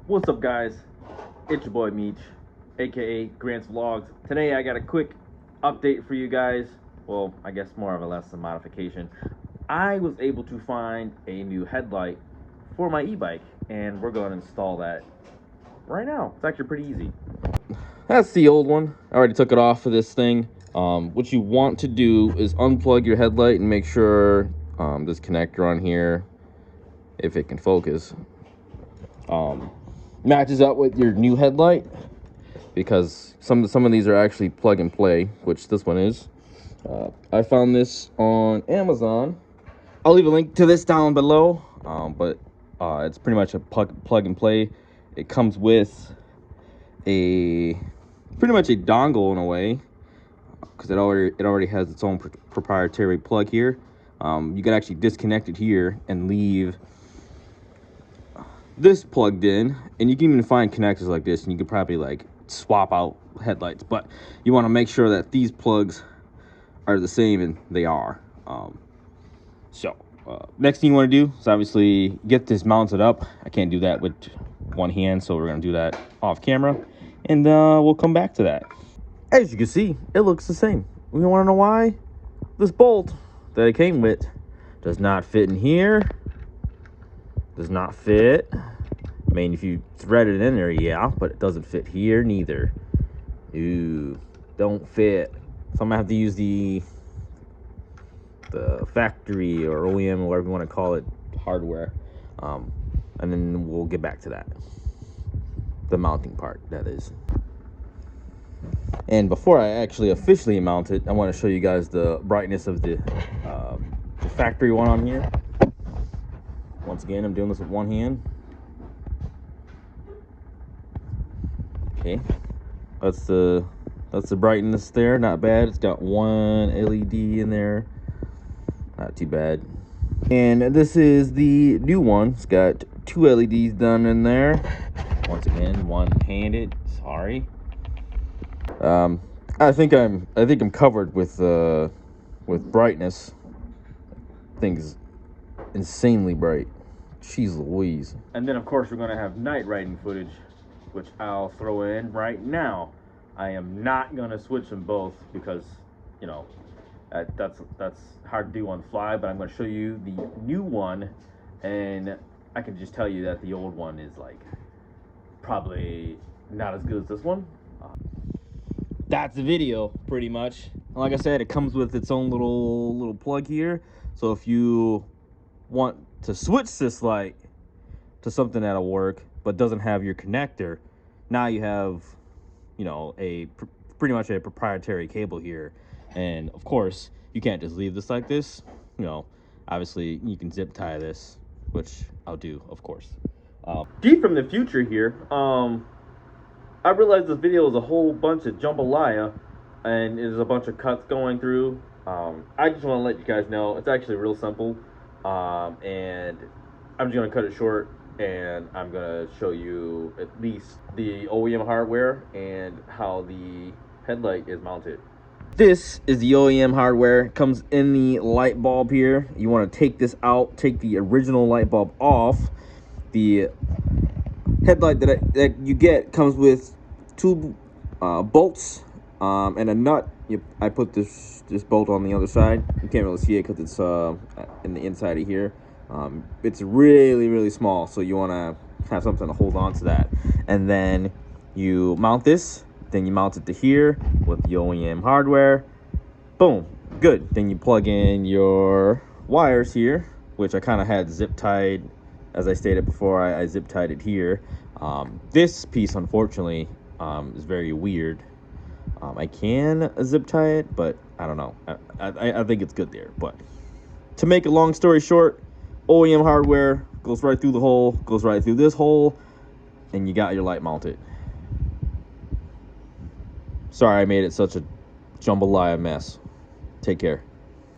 What's up, guys? It's your boy Meech, aka Grant's Vlogs. Today I got a quick update for you guys. Well, I guess more of a less a modification. I was able to find a new headlight for my e-bike, and we're going to install that right now. It's actually pretty easy. That's the old one. I already took it off of this thing. What you want to do is unplug your headlight and make sure this connector on here, if it can focus, matches up with your new headlight, because some of these are actually plug and play, which this one is. I found this on Amazon. I'll leave a link to this down below, but it's pretty much a plug and play. It comes with pretty much a dongle in a way, because it already has its own proprietary plug here. You can actually disconnect it here and leave this plugged in, and you can even find connectors like this, and you could probably like swap out headlights, but you want to make sure that these plugs are the same, and they are. Next thing you want to do is obviously get this mounted up. I can't do that with one hand, so we're going to do that off camera, and we'll come back to that. As you can see, it looks the same. We want to know why? This bolt that it came with does not fit in here. Does not fit. I mean, if you thread it in there, yeah, but it doesn't fit here neither. Ooh, don't fit. So I'm gonna have to use the factory or OEM, or whatever you want to call it, hardware, and then we'll get back to that, the mounting part, that is. And before I actually officially mount it, I want to show you guys the brightness of the factory one on here. Once again, I'm doing this with one hand. Okay, that's the brightness there. Not bad. It's got one LED in there. Not too bad. And this is the new one. It's got two LEDs done in there. Once again, one-handed. Sorry. I think I'm covered with brightness. Things insanely bright. Jeez Louise. And then of course we're gonna have night riding footage, which I'll throw in right now. I am not gonna switch them both because, you know, that's hard to do on the fly, but I'm gonna show you the new one, and I can just tell you that the old one is like probably not as good as this one. That's the video pretty much. Like I said, it comes with its own little plug here, so if you want to switch this light to something that'll work but doesn't have your connector, now you have, you know, pretty much a proprietary cable here. And of course you can't just leave this like this, you know. Obviously you can zip tie this, which I'll do, of course. Deep from the future here, I realized this video is a whole bunch of jambalaya, and there's a bunch of cuts going through. I just want to let you guys know it's actually real simple, and I'm just going to cut it short, and I'm going to show you at least the OEM hardware and how the headlight is mounted. This is the OEM hardware. It comes in the light bulb here. You want to take this out, take the original light bulb off. The headlight that you get comes with two bolts and a nut. I put this bolt on the other side. You can't really see it because it's in the inside of here. It's really small, so you want to have something to hold on to that. And then you mount this, then you mount it to here with the OEM hardware. Boom, good. Then you plug in your wires here, which I kind of had zip tied. As I stated before, I zip tied it here. This piece, unfortunately, is very weird. I can zip tie it, but I don't know. I think it's good there. But to make a long story short, OEM hardware goes right through the hole, goes right through this hole, and you got your light mounted. Sorry I made it such a jambalaya mess. Take care.